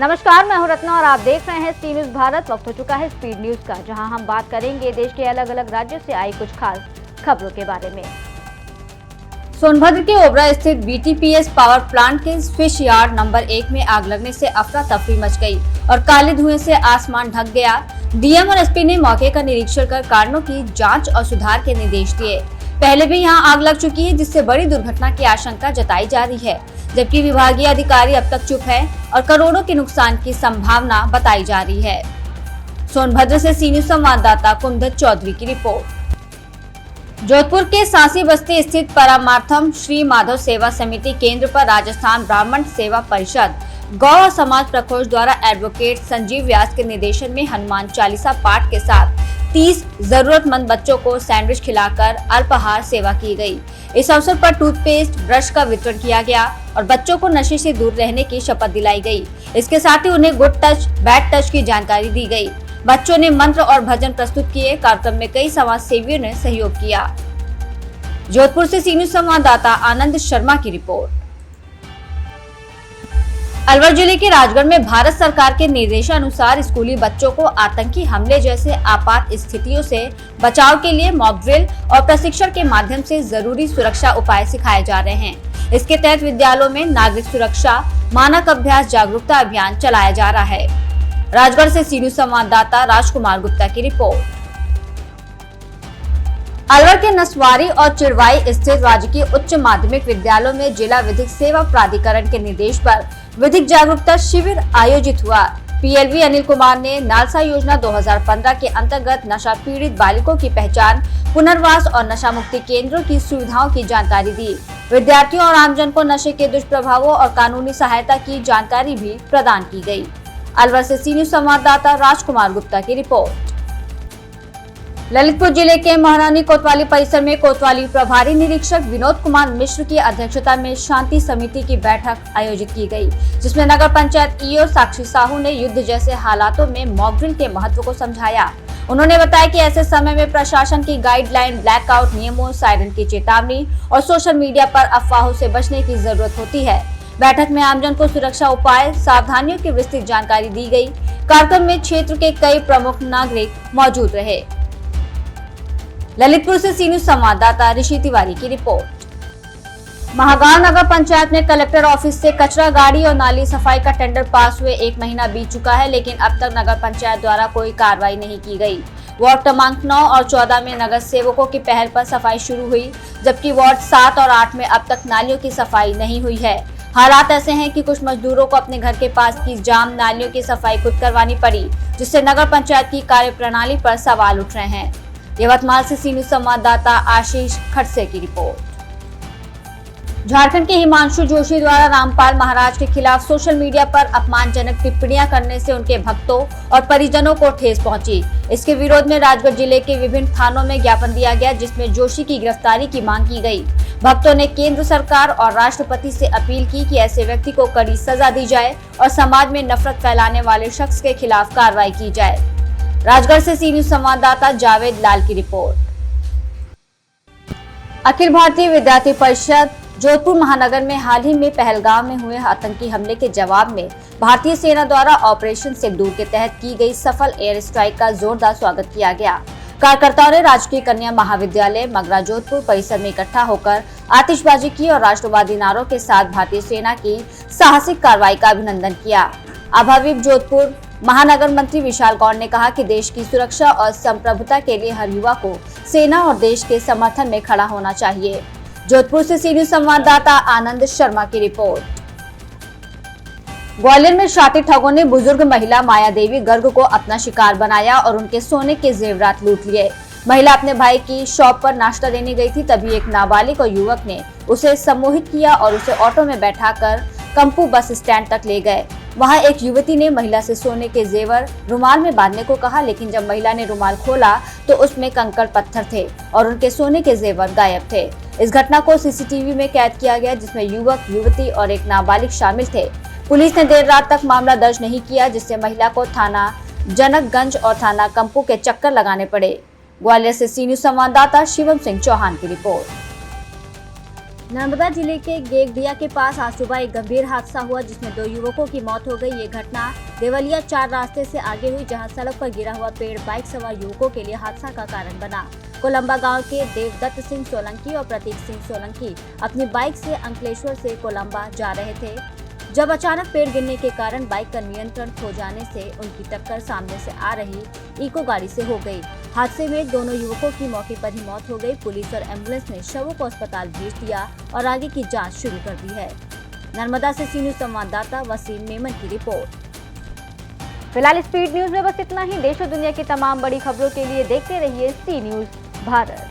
नमस्कार, मैं हूं रत्ना और आप देख रहे हैं सी न्यूज भारत। वक्त हो चुका है स्पीड न्यूज का, जहां हम बात करेंगे देश के अलग अलग राज्यों से आई कुछ खास खबरों के बारे में। सोनभद्र के ओबरा स्थित बीटीपीएस पावर प्लांट के स्विच यार्ड नंबर 1 में आग लगने से अफरा तफरी मच गई और काले धुएं से आसमान ढक गया। डीएम और एसपी ने मौके का निरीक्षण कर कारणों की जांच और सुधार के निर्देश दिए। पहले भी यहां आग लग चुकी है, जिससे बड़ी दुर्घटना की आशंका जताई जा रही है, जबकि विभागीय अधिकारी अब तक चुप है और करोड़ों के नुकसान की संभावना बताई जा रही है। सोनभद्र से सी न्यूज संवाददाता कुंदन चौधरी की रिपोर्ट। जोधपुर के सांसी बस्ती स्थित परमार्थम श्री माधव सेवा समिति केंद्र पर राजस्थान ब्राह्मण सेवा परिषद गौ समाज प्रकोष्ठ द्वारा एडवोकेट संजीव व्यास के निर्देशन में हनुमान चालीसा पाठ के साथ 30 जरूरतमंद बच्चों को सैंडविच खिलाकर अल्पाहार सेवा की गई। इस अवसर पर टूथपेस्ट, ब्रश का वितरण किया गया और बच्चों को नशे से दूर रहने की शपथ दिलाई गई। इसके साथ ही उन्हें गुड टच, बैड टच की जानकारी दी गई। बच्चों ने मंत्र और भजन प्रस्तुत किए। कार्यक्रम में कई समाज सेवियों ने सहयोग किया। जोधपुर से सी न्यूज संवाददाता आनंद शर्मा की रिपोर्ट। अलवर जिले के राजगढ़ में भारत सरकार के निर्देशानुसार स्कूली बच्चों को आतंकी हमले जैसे आपात स्थितियों से बचाव के लिए मॉक ड्रिल और प्रशिक्षण के माध्यम से जरूरी सुरक्षा उपाय सिखाए जा रहे हैं। इसके तहत विद्यालयों में नागरिक सुरक्षा मानक अभ्यास जागरूकता अभियान चलाया जा रहा है। राजगढ़ से सी न्यूज संवाददाता राजकुमार गुप्ता की रिपोर्ट। अलवर के नसवारी और चिड़वाई स्थित राजकीय उच्च माध्यमिक विद्यालयों में जिला विधिक सेवा प्राधिकरण के निर्देश पर विधिक जागरूकता शिविर आयोजित हुआ। पीएलवी अनिल कुमार ने नालसा योजना 2015 के अंतर्गत नशा पीड़ित बालिकों की पहचान, पुनर्वास और नशा मुक्ति केंद्रों की सुविधाओं की जानकारी दी। विद्यार्थियों और आमजन को नशे के दुष्प्रभावों और कानूनी सहायता की जानकारी भी प्रदान की गई। अलवर से सी न्यूज संवाददाता राजकुमार गुप्ता की रिपोर्ट। ललितपुर जिले के महारानी कोतवाली परिसर में कोतवाली प्रभारी निरीक्षक विनोद कुमार मिश्र की अध्यक्षता में शांति समिति की बैठक आयोजित की गई, जिसमें नगर पंचायत ईओ साक्षी साहू ने युद्ध जैसे हालातों में मॉक ड्रिल के महत्व को समझाया। उन्होंने बताया कि ऐसे समय में प्रशासन की गाइडलाइन, ब्लैकआउट नियमों, सायरन की चेतावनी और सोशल मीडिया पर अफवाहों से बचने की जरूरत होती है। बैठक में आमजन को सुरक्षा उपाय, सावधानियों की विस्तृत जानकारी दी गई। कार्यक्रम में क्षेत्र के कई प्रमुख नागरिक मौजूद रहे। ललितपुर से सी न्यूज संवाददाता ऋषि तिवारी की रिपोर्ट। महागांव नगर पंचायत में कलेक्टर ऑफिस से कचरा गाड़ी और नाली सफाई का टेंडर पास हुए 1 महीना बीत चुका है, लेकिन अब तक नगर पंचायत द्वारा कोई कार्रवाई नहीं की गई। वार्ड क्रमांक 9 और 14 में नगर सेवकों की पहल पर सफाई शुरू हुई, जबकि वार्ड 7 और 8 में अब तक नालियों की सफाई नहीं हुई है। हालात ऐसे हैं कि कुछ मजदूरों को अपने घर के पास की जाम नालियों की सफाई खुद करवानी पड़ी, जिससे नगर पंचायत की कार्यप्रणाली पर सवाल उठ रहे हैं। यवतमाल से सी न्यूज संवाददाता आशीष खड़से की रिपोर्ट। झारखंड के हिमांशु जोशी द्वारा रामपाल महाराज के खिलाफ सोशल मीडिया पर अपमानजनक टिप्पणियां करने से उनके भक्तों और परिजनों को ठेस पहुंची। इसके विरोध में राजगढ़ जिले के विभिन्न थानों में ज्ञापन दिया गया, जिसमें जोशी की गिरफ्तारी की मांग की गई। भक्तों ने केंद्र सरकार और राष्ट्रपति से अपील की कि ऐसे व्यक्ति को कड़ी सजा दी जाए और समाज में नफरत फैलाने वाले शख्स के खिलाफ कार्रवाई की जाए। राजगढ़ से सी न्यूज संवाददाता जावेद लाल की रिपोर्ट। अखिल भारतीय विद्यार्थी परिषद जोधपुर महानगर में हाल ही में पहलगाम में हुए आतंकी हमले के जवाब में भारतीय सेना द्वारा ऑपरेशन सिंदूर के तहत की गई सफल एयर स्ट्राइक का जोरदार स्वागत किया गया। कार्यकर्ताओं ने राजकीय कन्या महाविद्यालय मगरा जोधपुर परिसर में इकट्ठा होकर आतिशबाजी की और राष्ट्रवादी नारों के साथ भारतीय सेना की साहसिक कार्रवाई का अभिनंदन किया। आभाविप जोधपुर महानगर मंत्री विशाल गौड़ ने कहा कि देश की सुरक्षा और संप्रभुता के लिए हर युवा को सेना और देश के समर्थन में खड़ा होना चाहिए। जोधपुर से सी न्यूज संवाददाता आनंद शर्मा की रिपोर्ट। ग्वालियर में शातिर ठगों ने बुजुर्ग महिला माया देवी गर्ग को अपना शिकार बनाया और उनके सोने के जेवरात लूट लिए। महिला अपने भाई की शॉप पर नाश्ता देने गई थी, तभी एक नाबालिग और युवक ने उसे सम्मोहित किया और उसे ऑटो में बैठाकर कंपू बस स्टैंड तक ले गए। वहां एक युवती ने महिला से सोने के जेवर रुमाल में बांधने को कहा, लेकिन जब महिला ने रुमाल खोला तो उसमें कंकड़ पत्थर थे और उनके सोने के जेवर गायब थे। इस घटना को सीसीटीवी में कैद किया गया, जिसमें युवक, युवती और एक नाबालिग शामिल थे। पुलिस ने देर रात तक मामला दर्ज नहीं किया, जिससे महिला को थाना जनकगंज और थाना कंपू के चक्कर लगाने पड़े। ग्वालियर से सी न्यूज संवाददाता शिवम सिंह चौहान की रिपोर्ट। नर्मदा जिले के गेगडिया के पास आज सुबह एक गंभीर हादसा हुआ जिसमें 2 युवकों की मौत हो गई। ये घटना देवलिया 4 रास्ते से आगे हुई, जहां सड़क पर गिरा हुआ पेड़ बाइक सवार युवकों के लिए हादसा का कारण बना। कोलंबा गांव के देवदत्त सिंह सोलंकी और प्रतीक सिंह सोलंकी अपनी बाइक से अंकलेश्वर से कोलंबा जा रहे थे, जब अचानक पेड़ गिरने के कारण बाइक का नियंत्रण खो जाने से उनकी टक्कर सामने से आ रही इको गाड़ी से हो गई। हादसे में दोनों युवकों की मौके पर ही मौत हो गई। पुलिस और एम्बुलेंस ने शवों को अस्पताल भेज दिया और आगे की जांच शुरू कर दी है। नर्मदा से सी न्यूज संवाददाता वसीम मेमन की रिपोर्ट। फिलहाल स्पीड न्यूज में बस इतना ही। देश और दुनिया की तमाम बड़ी खबरों के लिए देखते रहिए सी न्यूज भारत।